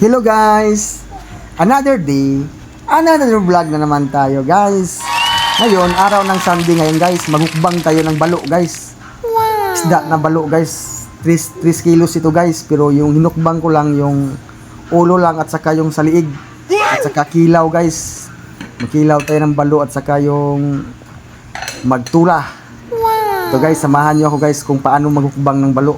Hello guys! Another day, another vlog na naman tayo guys. Ngayon, araw ng Sunday ngayon guys, magukbang tayo ng balo guys. Isda na balo guys. 3 kilos ito guys, pero yung hinukbang ko lang yung ulo lang at saka yung saliig. At saka kilaw guys. Magkilaw tayo ng balo at saka yung magtula. Ito guys, samahan nyo ako guys kung paano magukbang ng balo.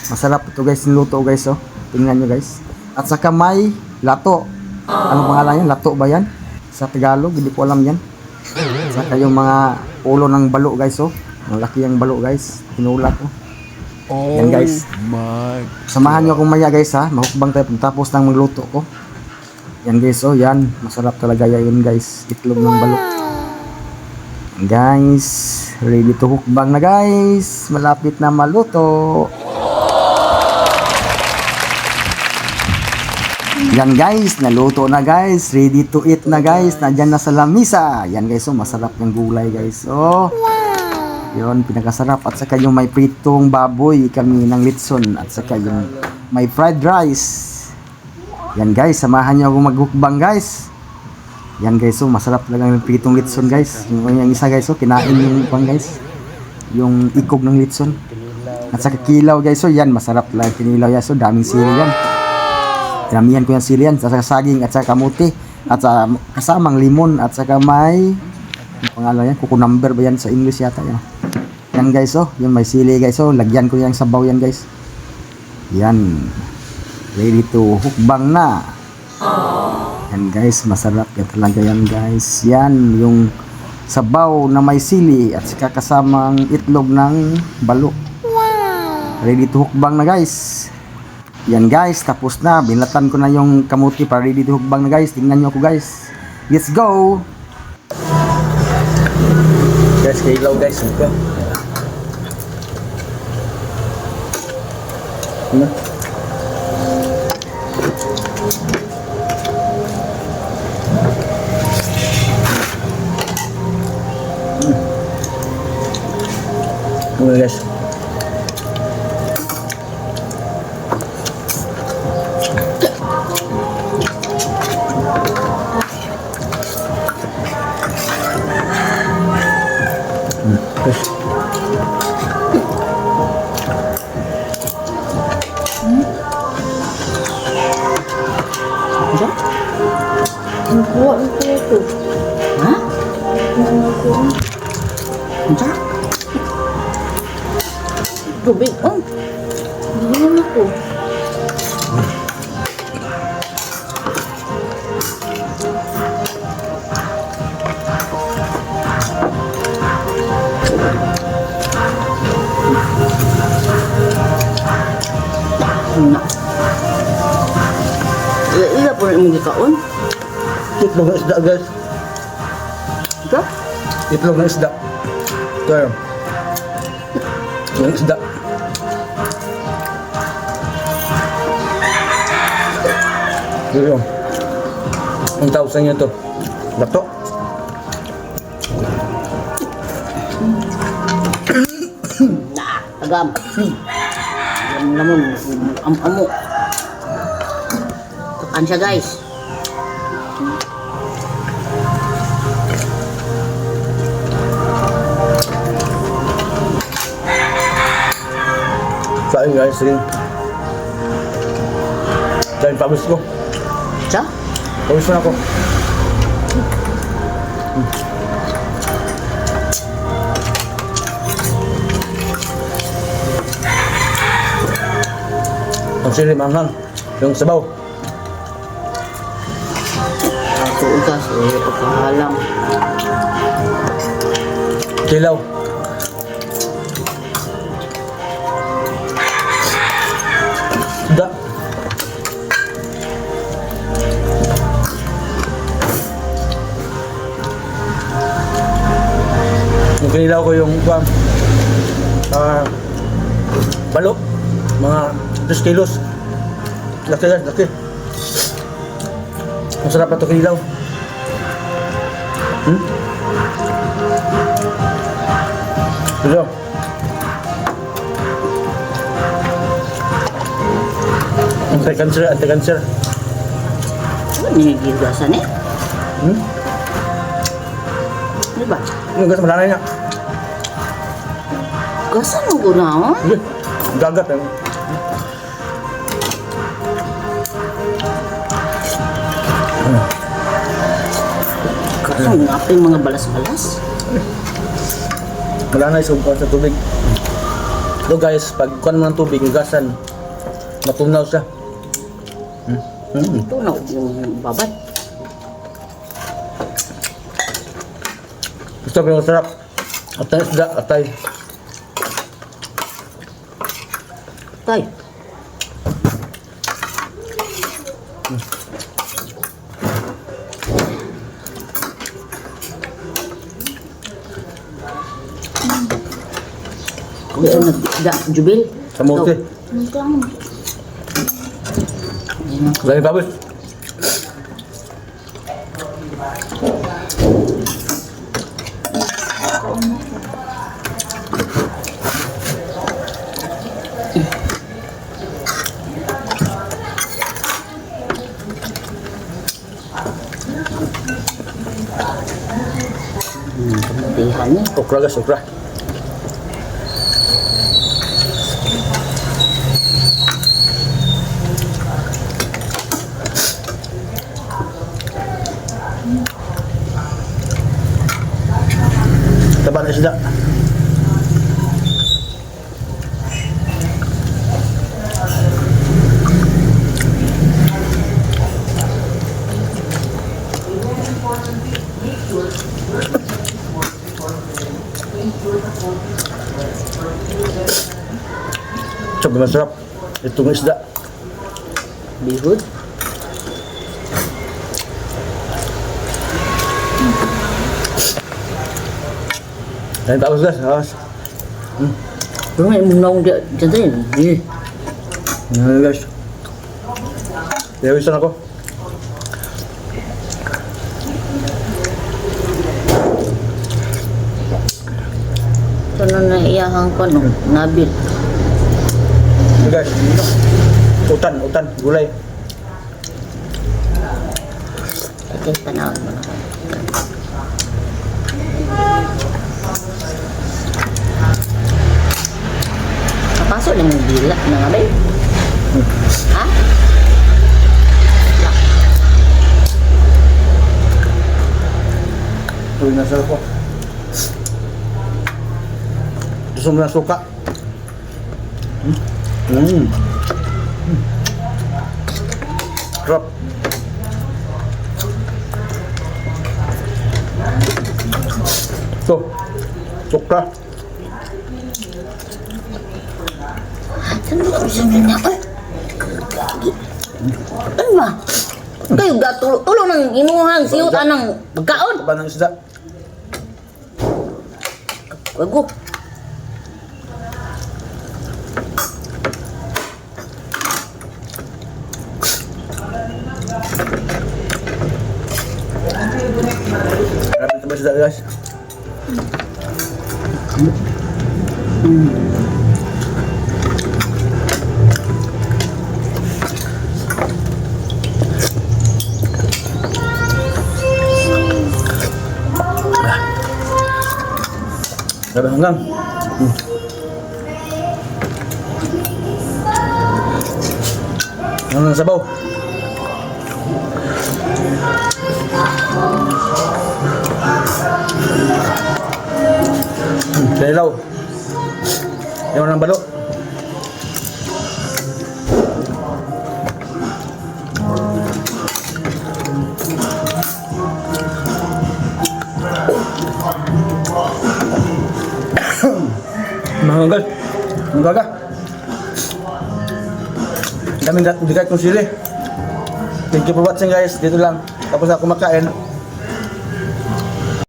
Masarap ito guys, niluto guys oh. Tingnan nyo guys. At saka may lato. Ano pangalan yan? Lato ba yan? Sa Tagalog, hindi ko alam yan. At saka yung mga ulo ng balo guys oh. Malaki ang balo guys. Tinulat oh. Yan guys. Samahan nyo akong maya guys ha. Mahukbang tayo tapos ng magluto ko. Yan guys oh. Yan. Masarap talaga yan guys. Itlog ng balo. Yan guys. Ready to hukbang na guys. Malapit na maluto. Yan guys, naluto na guys. Ready to eat na guys. Nandyan na sa lamisa. Yan guys, oh, masarap yung gulay guys. Oh, yun, pinakasarap. At saka yung may pritong baboy kami ng litson. At saka yung may fried rice. Yan guys, samahan nyo ako maghukbang guys. Yan guys, oh, masarap talaga yung pritong litson guys. Yung isa guys, oh, kinain yung pang guys. Yung ikog ng litson. At saka kilaw guys, oh, yan, masarap lang kinilaw yan. So, daming sili yan. Damihan ko yung sili yan, at saka saging, at saka kamuti, at saka kasamang limon, at saka may pangalan yan, cucumber ba yan sa English yata yan. Yan guys oh, yung may sili guys oh, lagyan ko yung sabaw yan guys. Yan, ready to hukbang na. Yan guys, masarap yan talaga yan guys. Yan yung sabaw na may sili at saka kasamang itlog ng balo. Ready to hukbang na guys. Yan guys, tapos na. Binlatan ko na yung kamuti para ready to hukbang na guys. Tingnan nyo ako guys. Let's go! Guys, kailaw guys. Ito. Ano? Ano guys? Ang kuha ang ito. Ha? Ang kuha. Ano? Tubig. Oh. Hindi naman ako. Ila po rin mga kaon. Itlog ng isda guys. Ika? Itlog ng isda. Ito yun. Yung isda. Ito yun. Ang tawag nyo ito. Lato. Agam. Agam naman. Amo. Takan siya guys. Kain guys, rin. Kain pabus ko. Siya? Pabus na ako. Ang sili manghang. Yung sabaw. Ako ugas. Pagkahalang. Kilaw. Isda. Yung kinilaw ko yung balo. Mga 3 kilos. Laki guys, laki. Ang sarap na ito kinilaw. Ito. Anti-cancer, anti-cancer. Niligigasan eh. Hmm? Di ba? Yung gas malanay niya. Gasan mo ko na, oh. Sige. Gagat eh. Gasan nga pa yung mga balas-balas. Malanay sa sa tubig. So guys, pag kuhan mo ng tubig, gasan, matunaw siya. Ito na yung babad. Gusto ko yung sarap. Atay isda, atay. Tay. Kung saan nagda, Jubil? Kamote. Lagi babos. Kamutihan niya. Okra guys, okra. Taba na isda. Sobrang masarap. Itong isda. Bihod. Kain tapos guys. Awas. Pero may mong dyan tayo. Yan guys. Dewisan ako. Ito na naiyahang ko nung nabil. Yan guys. Utan, gulay. Ito yung panahon mo na. Kapasok lang yung dila na nga ba yun? Ha? Wala. Uy, nasa ko. Gusto mo ng suka? Sarap. Ito, suka. Saan ba kami sabihin niya? Ay! Ano ba? Kayo tulong ng inuhang siyutan ng pagkaon. Taba ng isda. Wago. Marami taba isda guys. Grabe hanggang. Hanggang sabaw. Kailaw. Ayaw ng balo. Mga hanggang. Ang gaga. Daming dikit kong sili. Thank you for watching guys. Dito lang. Tapos ako makain.